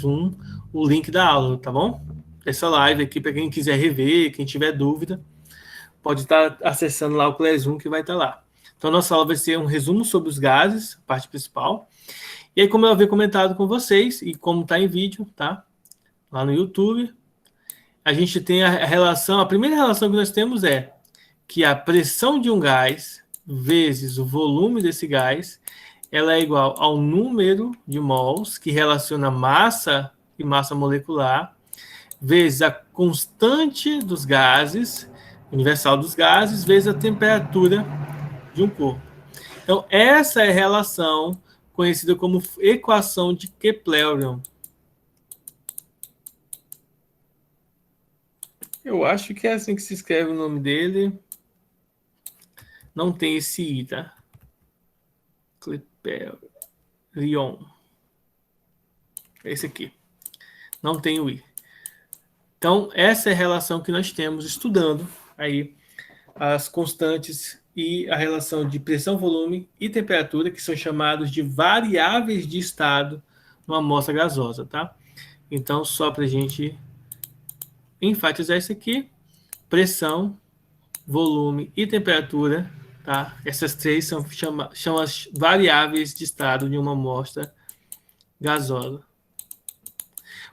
um, o link da aula, tá bom? Essa live aqui, para quem quiser rever, quem tiver dúvida, pode estar acessando lá o Classroom que vai estar lá. Então, nossa aula vai ser um resumo sobre os gases, a parte principal. E aí, como eu havia comentado com vocês, e como está em vídeo, tá? Lá no YouTube, a gente tem a relação, a primeira relação que nós temos é que a pressão de um gás vezes o volume desse gás, ela é igual ao número de mols, que relaciona massa e massa molecular, vezes a constante dos gases, universal dos gases, vezes a temperatura de um corpo. Então, essa é a relação conhecida como equação de Keplerian. Eu acho que é assim que se escreve o nome dele. Não tem esse I, tá? Keplerian. Esse aqui. Não tem o I. Então, essa é a relação que nós temos estudando aí as constantes e a relação de pressão, volume e temperatura, que são chamados de variáveis de estado numa amostra gasosa, tá? Então, só para a gente enfatizar isso aqui, pressão, volume e temperatura, tá? Essas três são as variáveis de estado de uma amostra gasosa.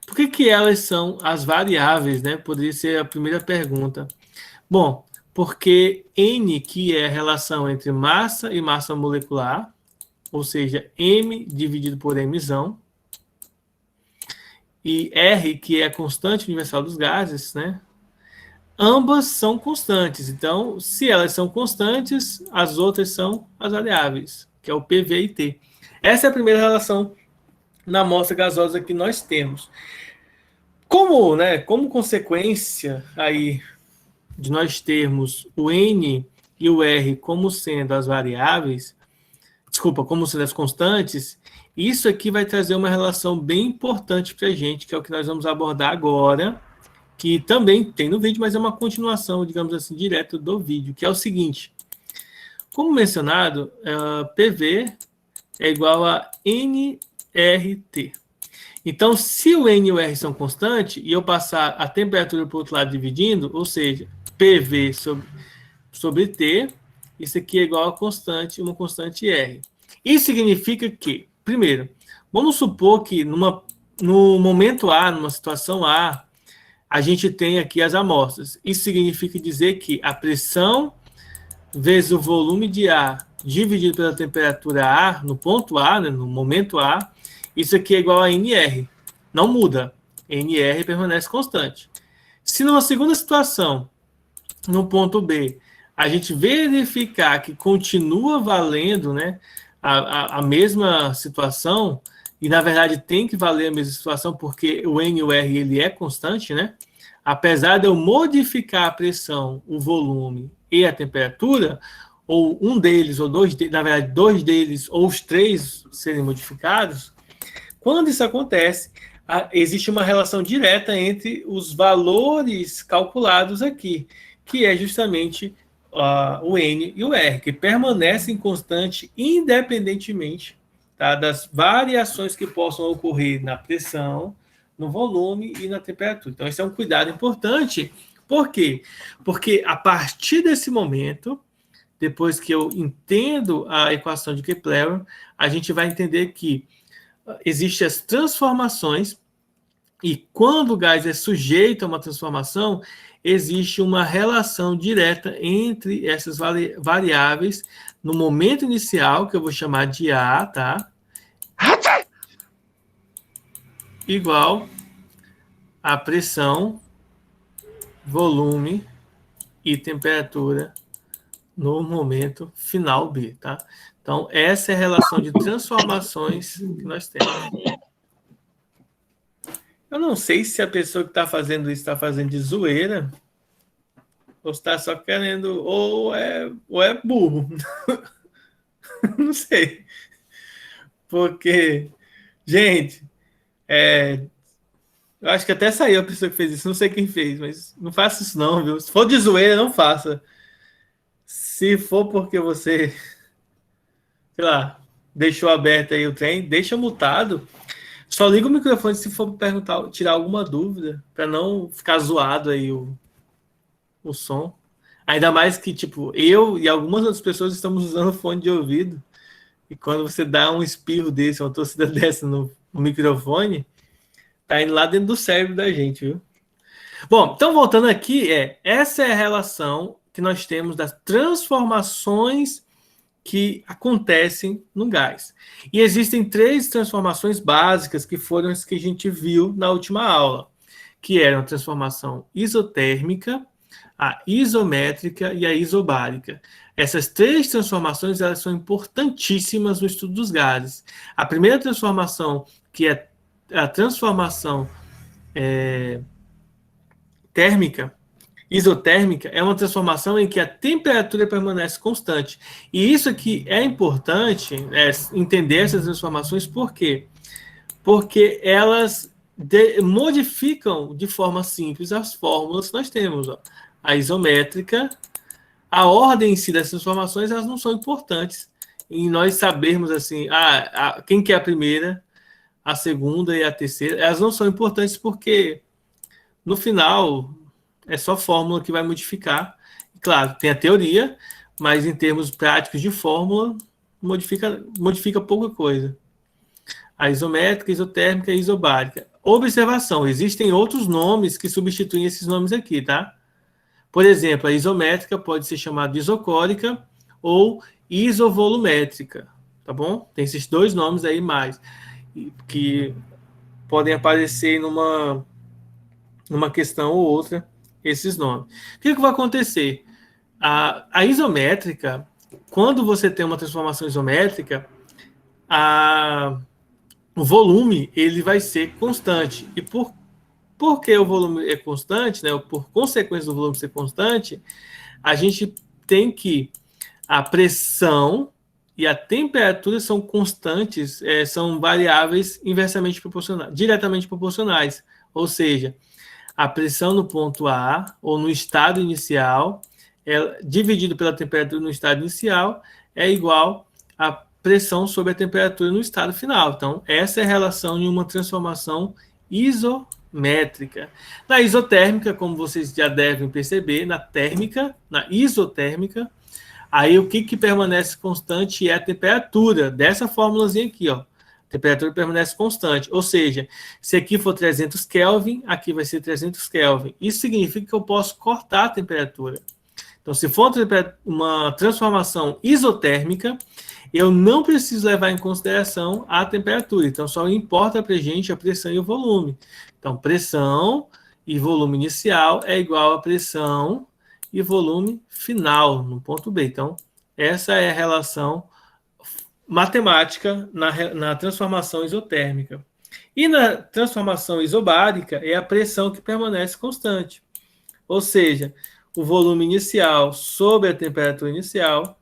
Por que elas são as variáveis, né? Poderia ser a primeira pergunta. Bom, porque N, que é a relação entre massa e massa molecular, ou seja, M dividido por Mzão, e R, que é a constante universal dos gases, né? Ambas são constantes. Então, se elas são constantes, as outras são as variáveis, que é o PV e T. Essa é a primeira relação na amostra gasosa que nós temos. Como consequência aí de nós termos o N e o R como sendo as variáveis, como sendo as constantes, isso aqui vai trazer uma relação bem importante para a gente, que é o que nós vamos abordar agora, que também tem no vídeo, mas é uma continuação, digamos assim, direto do vídeo, que é o seguinte. Como mencionado, PV é igual a nRT. Então, se o N e o R são constantes, e eu passar a temperatura para o outro lado dividindo, ou seja, PV sobre T, isso aqui é igual a constante, uma constante R. Isso significa que, primeiro, vamos supor que no momento A, numa situação A, a gente tem aqui as amostras. Isso significa dizer que a pressão vezes o volume de A dividido pela temperatura A, no ponto A, né, no momento A, isso aqui é igual a NR. Não muda. NR permanece constante. Se numa segunda situação, no ponto B, a gente verificar que continua valendo, né, a mesma situação, e na verdade tem que valer a mesma situação, porque o N e o R ele é constante, né? Apesar de eu modificar a pressão, o volume e a temperatura, ou um deles, ou dois, na verdade, dois deles, ou os três serem modificados, quando isso acontece, existe uma relação direta entre os valores calculados aqui, que é justamente o N e o R, que permanecem constantes independentemente, tá, das variações que possam ocorrer na pressão, no volume e na temperatura. Então, esse é um cuidado importante. Por quê? Porque a partir desse momento, depois que eu entendo a equação de Kepler, a gente vai entender que existem as transformações, e quando o gás é sujeito a uma transformação, existe uma relação direta entre essas variáveis no momento inicial, que eu vou chamar de A, tá? Igual a pressão, volume e temperatura no momento final B, tá? Então, essa é a relação de transformações que nós temos. Eu não sei se a pessoa que está fazendo isso está fazendo de zoeira ou está só querendo, ou é burro. Não sei. Porque, gente, eu acho que até saiu a pessoa que fez isso. Não sei quem fez, mas não faça isso não, viu? Se for de zoeira, não faça. Se for porque você, sei lá, deixou aberto aí o trem, deixa mutado. Só liga o microfone se for perguntar, tirar alguma dúvida, para não ficar zoado aí o som. Ainda mais que, tipo, eu e algumas outras pessoas estamos usando fone de ouvido. E quando você dá um espirro desse, uma torcida dessa no microfone, tá indo lá dentro do cérebro da gente, viu? Bom, então voltando aqui, essa é a relação que nós temos das transformações que acontecem no gás. E existem três transformações básicas que foram as que a gente viu na última aula, que eram a transformação isotérmica, a isométrica e a isobárica. Essas três transformações elas são importantíssimas no estudo dos gases. A primeira transformação, que é a transformação térmica, isotérmica, é uma transformação em que a temperatura permanece constante. E isso aqui é importante entender essas transformações, por quê? Porque elas modificam de forma simples as fórmulas que nós temos. Ó. A isométrica, a ordem em si dessas transformações, elas não são importantes. E nós sabermos assim, quem que é a primeira, a segunda e a terceira, elas não são importantes porque no final é só fórmula que vai modificar. Claro, tem a teoria, mas em termos práticos de fórmula, modifica pouca coisa. A isométrica, isotérmica e isobárica. Observação, existem outros nomes que substituem esses nomes aqui, tá? Por exemplo, a isométrica pode ser chamada de isocórica ou isovolumétrica, tá bom? Tem esses dois nomes aí mais, que podem aparecer numa questão ou outra, esses nomes. O que vai acontecer? A isométrica, quando você tem uma transformação isométrica, o volume ele vai ser constante. E porque o volume é constante, né, por consequência do volume ser constante, a gente tem que a pressão e a temperatura são constantes, são variáveis inversamente proporcionais, diretamente proporcionais. Ou seja, a pressão no ponto A, ou no estado inicial, dividido pela temperatura no estado inicial, é igual a pressão sobre a temperatura no estado final. Então, essa é a relação em uma transformação isométrica. Na isotérmica, como vocês já devem perceber, na isotérmica, aí o que permanece constante é a temperatura, dessa fórmulazinha aqui, ó. A temperatura permanece constante, ou seja, se aqui for 300 Kelvin, aqui vai ser 300 Kelvin. Isso significa que eu posso cortar a temperatura. Então, se for uma transformação isotérmica, eu não preciso levar em consideração a temperatura. Então, só importa para a gente a pressão e o volume. Então, pressão e volume inicial é igual a pressão e volume final, no ponto B. Então, essa é a relação matemática na transformação isotérmica. E na transformação isobárica é a pressão que permanece constante. Ou seja, o volume inicial sobre a temperatura inicial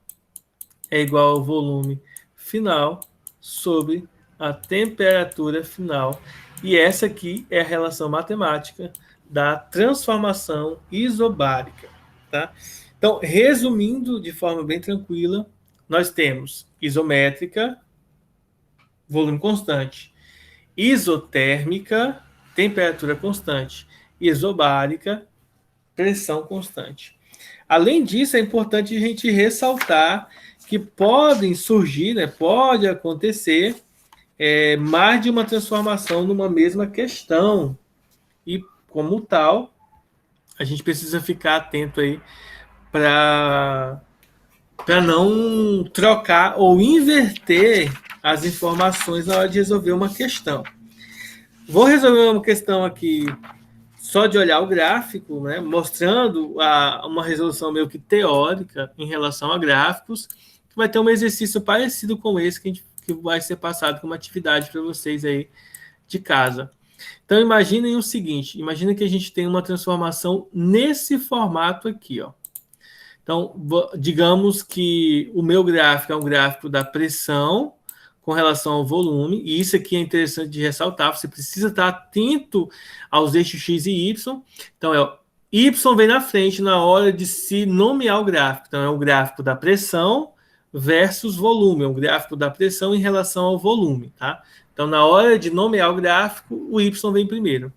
é igual ao volume final sobre a temperatura final. E essa aqui é a relação matemática da transformação isobárica. Tá? Então, resumindo de forma bem tranquila, nós temos isométrica, volume constante, isotérmica, temperatura constante, isobárica, pressão constante. Além disso, é importante a gente ressaltar que podem surgir, né, pode acontecer mais de uma transformação numa mesma questão. E, como tal, a gente precisa ficar atento aí para não trocar ou inverter as informações na hora de resolver uma questão. Vou resolver uma questão aqui só de olhar o gráfico, né, mostrando uma resolução meio que teórica em relação a gráficos, que vai ter um exercício parecido com esse que vai ser passado como atividade para vocês aí de casa. Então, imaginem o seguinte, imagina que a gente tem uma transformação nesse formato aqui, ó. Então, digamos que o meu gráfico é um gráfico da pressão com relação ao volume, e isso aqui é interessante de ressaltar, você precisa estar atento aos eixos X e Y. Então, Y vem na frente na hora de se nomear o gráfico. Então, é o gráfico da pressão versus volume, é o gráfico da pressão em relação ao volume, tá? Então, na hora de nomear o gráfico, o y vem primeiro.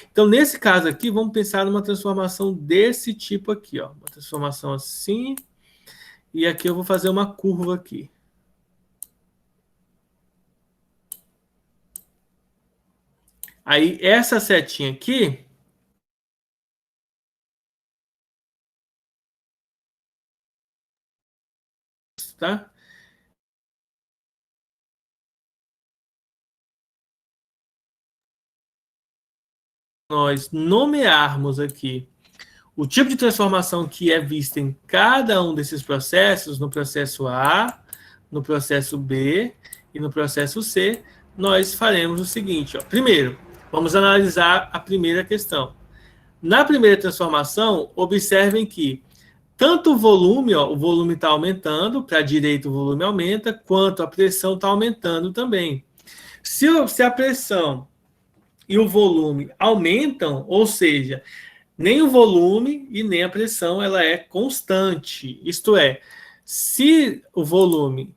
Então, nesse caso aqui, vamos pensar numa transformação desse tipo aqui, ó. Uma transformação assim. E aqui eu vou fazer uma curva aqui. Aí, essa setinha aqui, tá? Nós nomearmos aqui o tipo de transformação que é vista em cada um desses processos, no processo A, no processo B e no processo C, nós faremos o seguinte. Ó. Primeiro, vamos analisar a primeira questão. Na primeira transformação, observem que tanto o volume, ó, o volume está aumentando, para a direita o volume aumenta, quanto a pressão está aumentando também. Se a pressão e o volume aumentam, ou seja, nem o volume e nem a pressão ela é constante. Isto é, se o volume,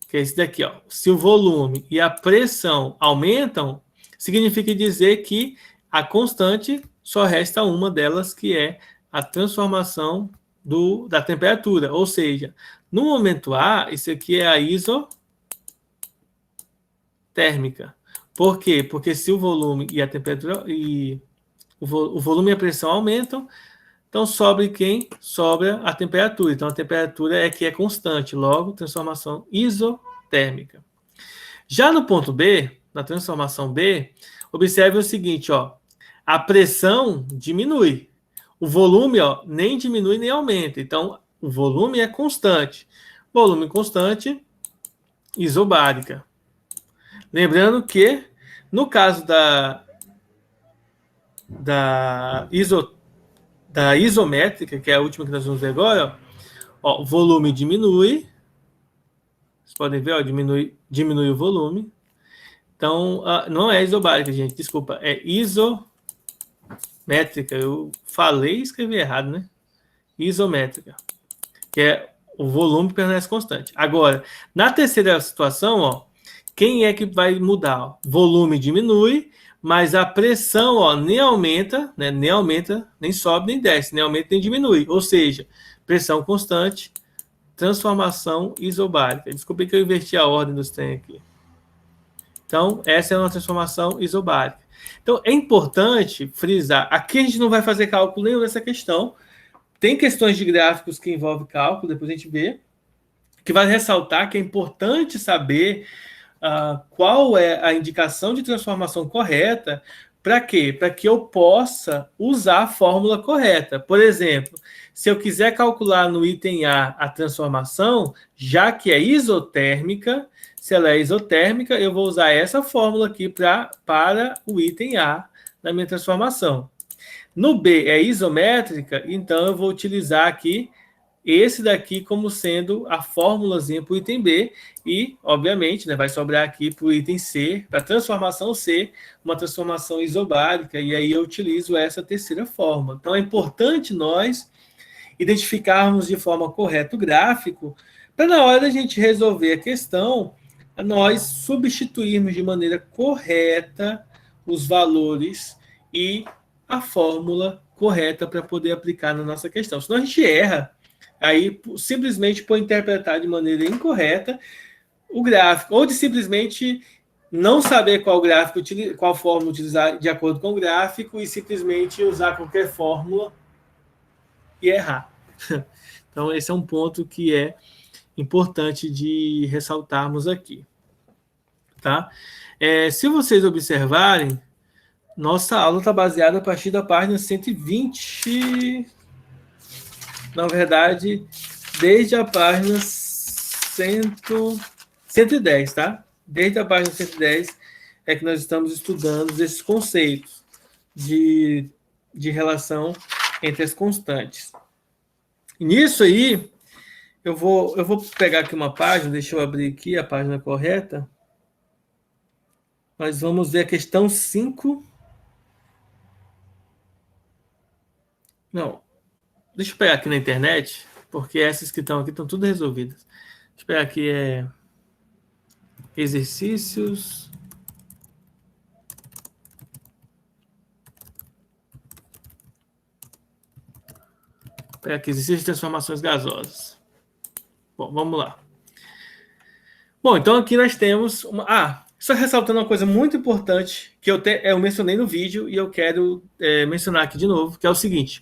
que é esse daqui, ó, se o volume e a pressão aumentam, significa dizer que a constante só resta uma delas, que é a transformação da temperatura. Ou seja, no momento A, isso aqui é a isotérmica. Por quê? Porque se o volume e a temperatura e o volume e a pressão aumentam, então sobra quem? Sobra a temperatura. Então a temperatura é que é constante, logo transformação isotérmica. Já no ponto B, na transformação B, observe o seguinte, ó, a pressão diminui. O volume, ó, nem diminui nem aumenta. Então o volume é constante. Volume constante, isobárica. Lembrando que no caso da isométrica, que é a última que nós vamos ver agora, ó, o volume diminui. Vocês podem ver, ó, diminui o volume. Então, não é isobárica, gente, desculpa, é isométrica. Eu falei e escrevi errado, né? Isométrica, que é o volume permanece constante. Agora, na terceira situação, ó, quem é que vai mudar? Ó? Volume diminui, mas a pressão, ó, nem aumenta, né? Nem aumenta, nem sobe, nem desce, nem aumenta, nem diminui. Ou seja, pressão constante, transformação isobárica. Desculpe que eu inverti a ordem dos trem aqui. Então, essa é uma transformação isobárica. Então, é importante frisar. Aqui a gente não vai fazer cálculo nenhum dessa questão. Tem questões de gráficos que envolvem cálculo, depois a gente vê, que vai ressaltar que é importante saber qual é a indicação de transformação correta. Para quê? Para que eu possa usar a fórmula correta. Por exemplo, se eu quiser calcular no item A transformação, já que é isotérmica, se ela é isotérmica, eu vou usar essa fórmula aqui para o item A na minha transformação. No B é isométrica, então eu vou utilizar aqui esse daqui como sendo a fórmulazinha para o item B e, obviamente, né, vai sobrar aqui para o item C, para a transformação C, uma transformação isobárica, e aí eu utilizo essa terceira forma. Então, é importante nós identificarmos de forma correta o gráfico, para na hora da gente resolver a questão, nós substituirmos de maneira correta os valores e a fórmula correta para poder aplicar na nossa questão. Senão a gente erra, aí simplesmente por interpretar de maneira incorreta o gráfico, ou de simplesmente não saber qual fórmula utilizar de acordo com o gráfico e simplesmente usar qualquer fórmula e errar. Então, esse é um ponto que é importante de ressaltarmos aqui. Tá? Se vocês observarem, nossa aula está baseada a partir da página 120. Na verdade, desde a página 110, tá? Desde a página 110 é que nós estamos estudando esses conceitos de relação entre as constantes. E nisso aí, eu vou pegar aqui uma página, deixa eu abrir aqui a página correta. Nós vamos ver a questão 5. Não, deixa eu pegar aqui na internet, porque essas que estão aqui estão tudo resolvidas. Deixa eu pegar aqui, exercícios para que exercícios de transformações gasosas. Bom, vamos lá. Bom, então aqui nós temos só ressaltando uma coisa muito importante que eu mencionei no vídeo e eu quero mencionar aqui de novo, que é o seguinte.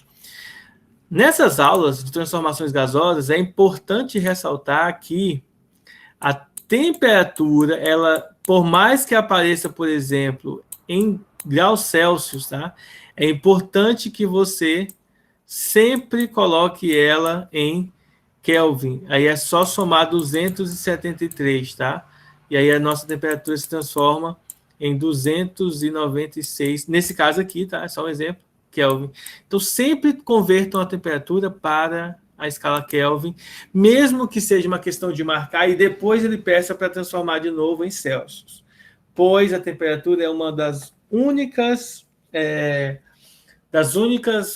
Nessas aulas de transformações gasosas, é importante ressaltar que a temperatura, ela, por mais que apareça, por exemplo, em graus Celsius, tá? É importante que você sempre coloque ela em Kelvin. Aí é só somar 273, tá? E aí a nossa temperatura se transforma em 296. Nesse caso aqui, tá? É só um exemplo, Kelvin. Então, sempre convertam a temperatura para a escala Kelvin, mesmo que seja uma questão de marcar, e depois ele peça para transformar de novo em Celsius. Pois a temperatura é uma das únicas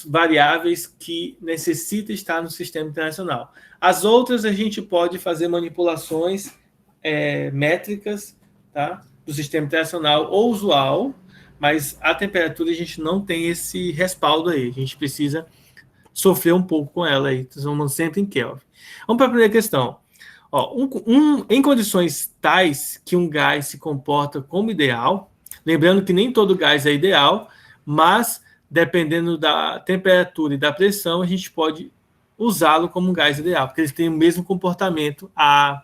variáveis que necessita estar no sistema internacional. As outras a gente pode fazer manipulações métricas, tá, do sistema internacional ou usual, mas a temperatura a gente não tem esse respaldo aí. A gente precisa sofrer um pouco com ela aí. Vamos sempre em Kelvin. Vamos para a primeira questão. Ó, em condições tais que um gás se comporta como ideal, lembrando que nem todo gás é ideal, mas dependendo da temperatura e da pressão, a gente pode usá-lo como um gás ideal, porque eles têm o mesmo comportamento a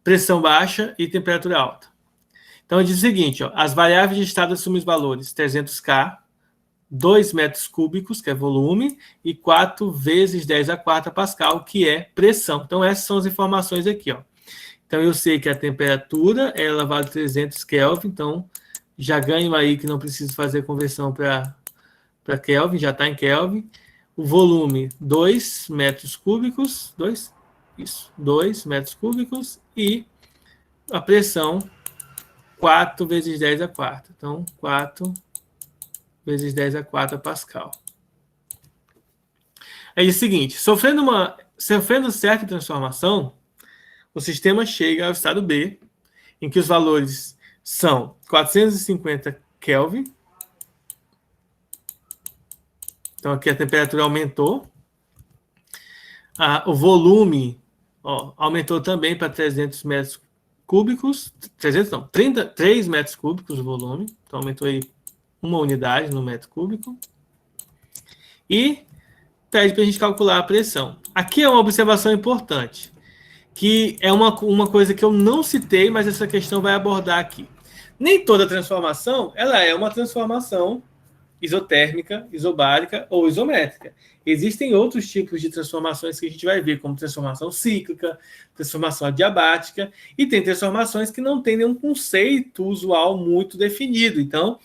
pressão baixa e temperatura alta. Então, diz o seguinte, ó, as variáveis de estado assumem os valores 300 K, 2 metros cúbicos, que é volume, e 4 vezes 10 a 4 Pascal, que é pressão. Então, essas são as informações aqui, ó. Então, eu sei que a temperatura, ela vale 300 Kelvin, então já ganho aí que não preciso fazer conversão para Kelvin, já está em Kelvin. O volume, 2 metros cúbicos, 2 metros cúbicos, e a pressão, 4 vezes 10 a 4. Então, 4 vezes 10 a 4 Pascal. É o seguinte, sofrendo certa transformação, o sistema chega ao estado B, em que os valores são 450 Kelvin. Então, aqui a temperatura aumentou. O volume aumentou também para 300 metros cúbicos. 3 metros cúbicos o volume. Então, aumentou aí uma unidade no metro cúbico. E pede para a gente calcular a pressão. Aqui é uma observação importante, que é uma coisa que eu não citei, mas essa questão vai abordar aqui. Nem toda transformação ela é uma transformação isotérmica, isobárica ou isométrica. Existem outros tipos de transformações que a gente vai ver, como transformação cíclica, transformação adiabática, e tem transformações que não têm nenhum conceito usual muito definido. Então,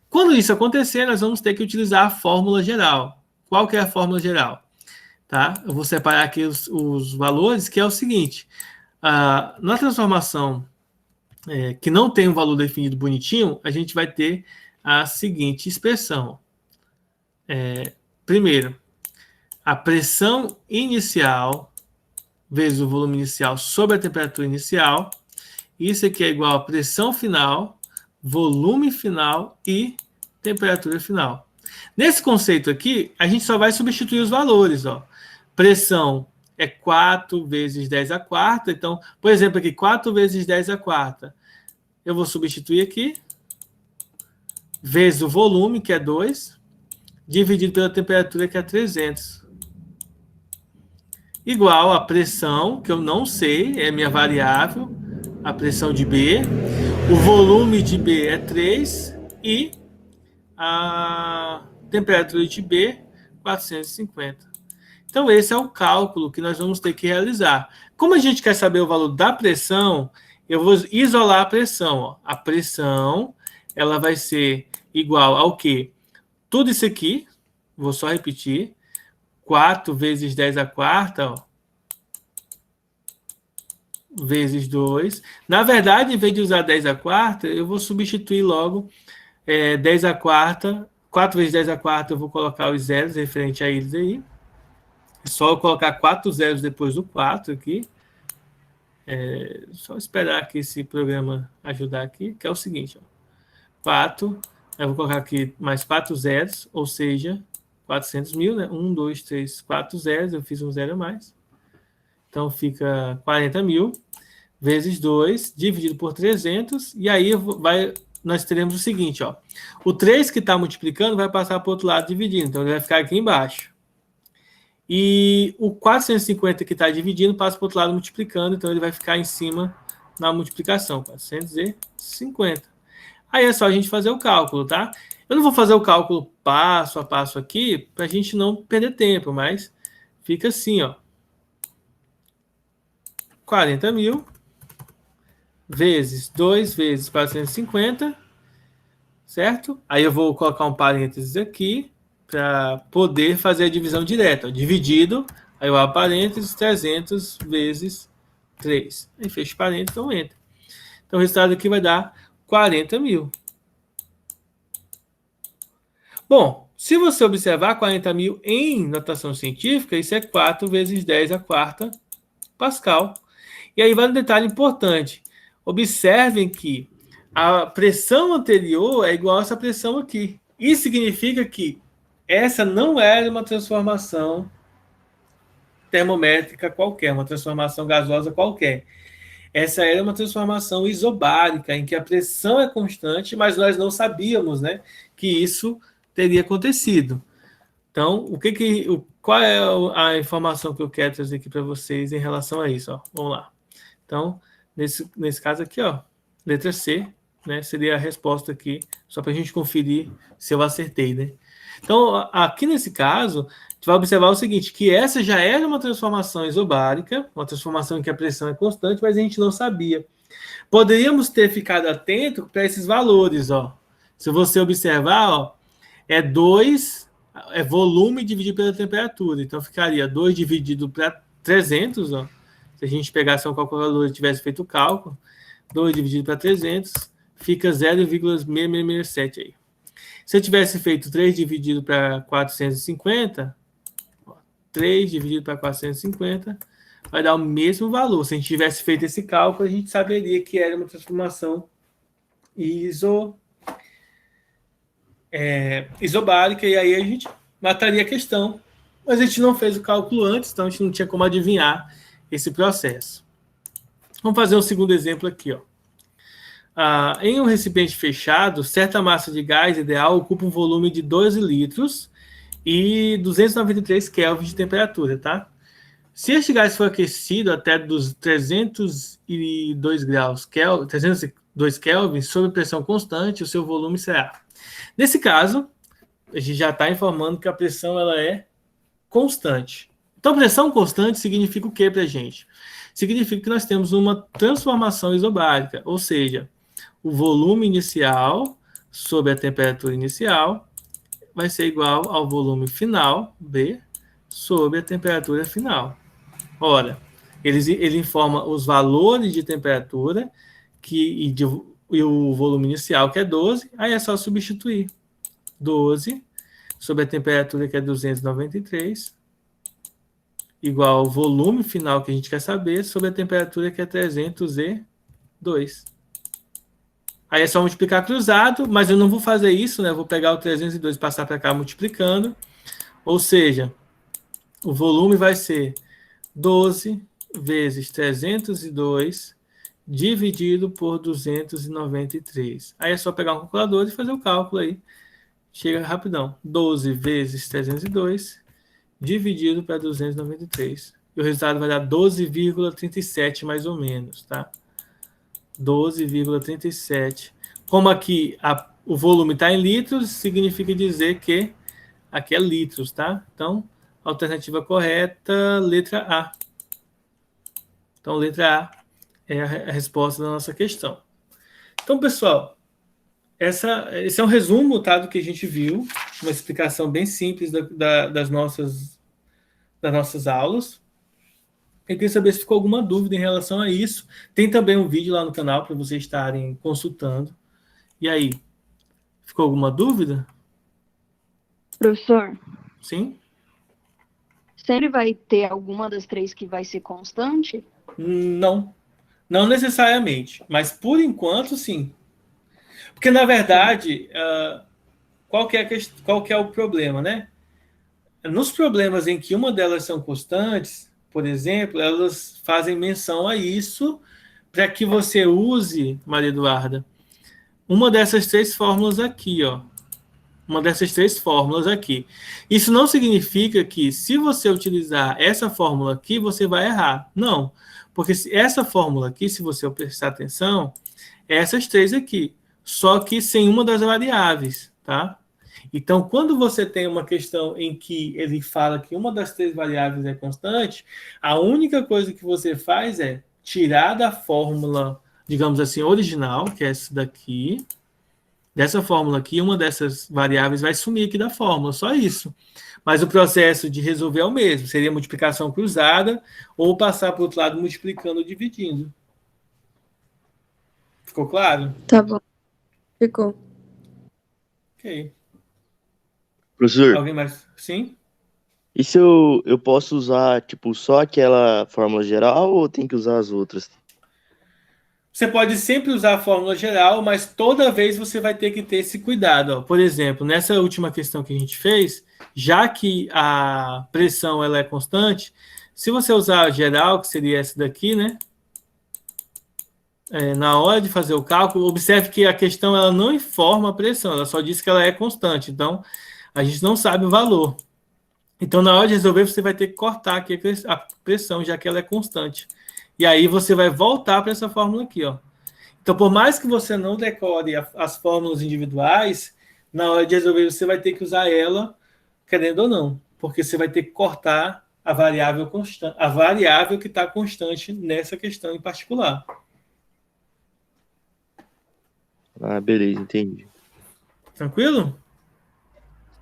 quando isso acontecer, nós vamos ter que utilizar a fórmula geral. Qual que é a fórmula geral? Tá? Eu vou separar aqui os valores, que é o seguinte. Na transformação que não tem um valor definido bonitinho, a gente vai ter a seguinte expressão. Primeiro, a pressão inicial vezes o volume inicial sobre a temperatura inicial. Isso aqui é igual a pressão final, volume final e temperatura final. Nesse conceito aqui, a gente só vai substituir os valores. Ó. Pressão é 4 vezes 10 a quarta. Então, por exemplo, aqui, 4 vezes 10 a quarta. Eu vou substituir aqui. Vezes o volume, que é 2. Dividido pela temperatura, que é 300. Igual a pressão, que eu não sei, é minha variável. A pressão de B. O volume de B é 3. E a temperatura de B, 450. Então, esse é o cálculo que nós vamos ter que realizar. Como a gente quer saber o valor da pressão, eu vou isolar a pressão. Ó. A pressão, ela vai ser igual ao quê? Tudo isso aqui, vou só repetir, 4 vezes 10 a quarta, ó, vezes 2. Na verdade, em vez de usar 10 a quarta, eu vou substituir logo 10 a quarta. 4 vezes 10 a quarta, eu vou colocar os zeros referente a eles aí. É só eu colocar 4 zeros depois do 4 aqui. Só esperar que esse programa ajudar aqui, que é o seguinte, ó. 4, eu vou colocar aqui mais 4 zeros, ou seja, 400 mil, né? 1, 2, 3, 4 zeros, eu fiz um zero a mais. Então, fica 40 mil vezes 2, dividido por 300, e aí nós teremos o seguinte, ó. O 3 que está multiplicando vai passar para o outro lado dividindo, então ele vai ficar aqui embaixo. E o 450 que está dividindo passa para o outro lado multiplicando, então ele vai ficar em cima na multiplicação, 450. Aí é só a gente fazer o cálculo, tá? Eu não vou fazer o cálculo passo a passo aqui, para a gente não perder tempo, mas fica assim, ó. 40 mil vezes 2 vezes 450, certo? Aí eu vou colocar um parênteses aqui para poder fazer a divisão direta. Ó. Dividido, aí eu abro parênteses, 300 vezes 3. Aí fecho parênteses, então entra. Então o resultado aqui vai dar 40 mil. Bom, se você observar 40 mil em notação científica, isso é 4 vezes 10 a quarta Pascal. E aí vai um detalhe importante. Observem que a pressão anterior é igual a essa pressão aqui. Isso significa que essa não era uma transformação termométrica qualquer, uma transformação gasosa qualquer. Essa era uma transformação isobárica, em que a pressão é constante, mas nós não sabíamos, né, que isso teria acontecido. Então, qual é a informação que eu quero trazer aqui para vocês em relação a isso? Ó? Vamos lá. Então, nesse caso aqui, ó, letra C, né, seria a resposta aqui, só para a gente conferir se eu acertei, né? Então, aqui nesse caso, a gente vai observar o seguinte, que essa já era uma transformação isobárica, uma transformação em que a pressão é constante, mas a gente não sabia. Poderíamos ter ficado atento para esses valores, ó. Se você observar, ó, é 2, é volume dividido pela temperatura. Então, ficaria 2 dividido para 300, ó. Se a gente pegasse um calculador e tivesse feito o cálculo, 2 dividido para 300, fica 0,667 aí. Se eu tivesse feito 3 dividido para 450, 3 dividido para 450, vai dar o mesmo valor. Se a gente tivesse feito esse cálculo, a gente saberia que era uma transformação isobárica, e aí a gente mataria a questão. Mas a gente não fez o cálculo antes, então a gente não tinha como adivinhar esse processo. Vamos fazer um segundo exemplo aqui, ó. Em um recipiente fechado, certa massa de gás ideal ocupa um volume de 12 litros e 293 Kelvin de temperatura, tá? Se este gás for aquecido até dos 302 graus Kelvin, 302 Kelvin, sob pressão constante, o seu volume será. Nesse caso, a gente já está informando que a pressão ela é constante. Então, pressão constante significa o que para a gente? Significa que nós temos uma transformação isobárica, ou seja, o volume inicial sobre a temperatura inicial vai ser igual ao volume final, B, sobre a temperatura final. Ora, ele informa os valores de temperatura e o volume inicial, que é 12, aí é só substituir. 12 sobre a temperatura, que é 293, igual ao volume final que a gente quer saber, sobre a temperatura, que é 302. Aí é só multiplicar cruzado, mas eu não vou fazer isso, né? Eu vou pegar o 302 e passar para cá multiplicando. Ou seja, o volume vai ser 12 vezes 302 dividido por 293. Aí é só pegar um calculador e fazer o cálculo aí. Chega rapidão. 12 vezes 302 dividido para 293. E o resultado vai dar 12,37 mais ou menos, tá? 12,37. Como aqui o volume está em litros, significa dizer que aqui é litros, tá? Então, alternativa correta, letra A. Então, letra A é a resposta da nossa questão. Então, pessoal, esse é um resumo, tá, do que a gente viu, uma explicação bem simples das nossas aulas. Eu queria saber se ficou alguma dúvida em relação a isso. Tem também um vídeo lá no canal para vocês estarem consultando. E aí, ficou alguma dúvida? Professor? Sim? Sempre vai ter alguma das três que vai ser constante? Não. Não necessariamente, mas por enquanto, sim. Porque, na verdade, qual que é o problema, né? Nos problemas em que uma delas são constantes, por exemplo, elas fazem menção a isso para que você use, Maria Eduarda, uma dessas três fórmulas aqui, ó. Uma dessas três fórmulas aqui. Isso não significa que, se você utilizar essa fórmula aqui, você vai errar. Não. Porque essa fórmula aqui, se você prestar atenção, é essas três aqui. Só que sem uma das variáveis, tá? Então, quando você tem uma questão em que ele fala que uma das três variáveis é constante, a única coisa que você faz é tirar da fórmula, digamos assim, original, que é essa daqui, dessa fórmula aqui, uma dessas variáveis vai sumir aqui da fórmula, só isso. Mas o processo de resolver é o mesmo, seria multiplicação cruzada ou passar para o outro lado multiplicando ou dividindo. Ficou claro? Tá bom. Ficou. Ok. Professor, Alguém mais? Sim? e se eu posso usar, tipo, só aquela fórmula geral ou tem que usar as outras? Você pode sempre usar a fórmula geral, mas toda vez você vai ter que ter esse cuidado. Ó. Por exemplo, nessa última questão que a gente fez, já que a pressão ela é constante, se você usar a geral, que seria essa daqui, né? Na hora de fazer o cálculo, observe que a questão ela não informa a pressão, ela só diz que ela é constante. Então, a gente não sabe o valor. Então, na hora de resolver, você vai ter que cortar aqui a pressão, já que ela é constante. E aí você vai voltar para essa fórmula aqui, ó. Então, por mais que você não decore as fórmulas individuais, na hora de resolver você vai ter que usar ela, querendo ou não, porque você vai ter que cortar a variável constante, a variável que está constante nessa questão em particular. Ah, beleza, entendi. Tranquilo?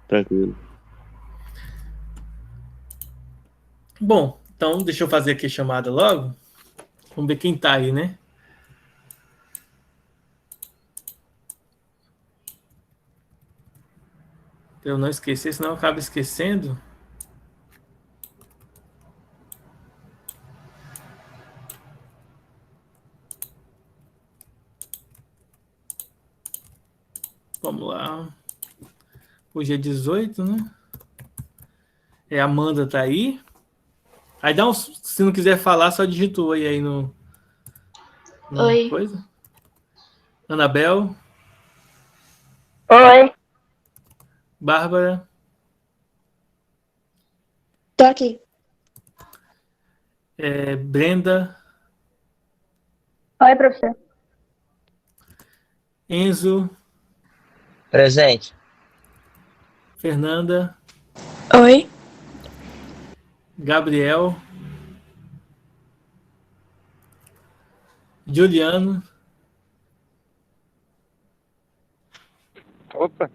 Tranquilo. Bom, então deixa eu fazer aqui a chamada logo. Vamos ver quem está aí, né? Para eu não esquecer, senão eu acabo esquecendo. Vamos lá. Hoje é 18, né? A Amanda tá aí. Aí dá um. Se não quiser falar, só digita o oi aí no Oi. coisa. Anabel. Oi. Bárbara. Tô aqui. Brenda. Oi, professor. Enzo. Presente. Fernanda. Oi. Gabriel. Juliano. Opa.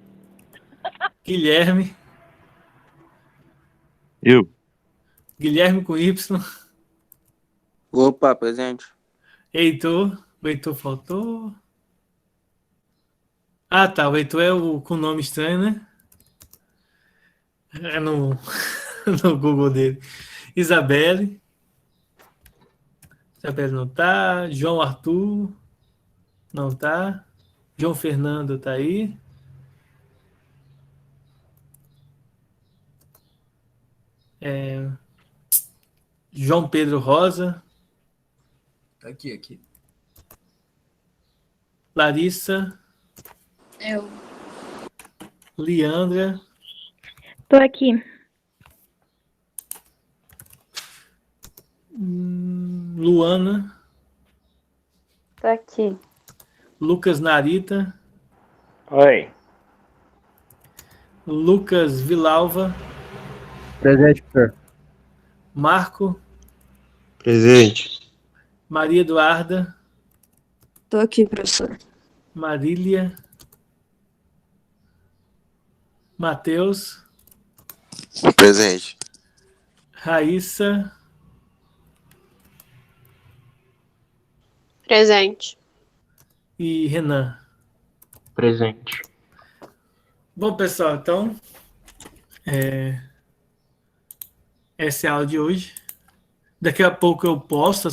Guilherme. Eu? Guilherme com Y. Opa, presente. Heitor. O Heitor faltou. Ah, tá. O Heitor é o com nome estranho, né? É no, no Google dele. Isabelle. Isabelle não tá. João Arthur. Não tá. João Fernando tá aí. João Pedro Rosa. Tá aqui. Larissa. Eu. Leandra. Tô aqui. Luana. Tô aqui. Lucas Narita. Oi. Lucas Vilalva. Presente, professor. Marco. Presente. Maria Eduarda. Tô aqui, professor. Marília. Matheus. Presente. Raíssa. Presente. E Renan. Presente. Bom, pessoal, então essa é a aula de hoje. Daqui a pouco eu posto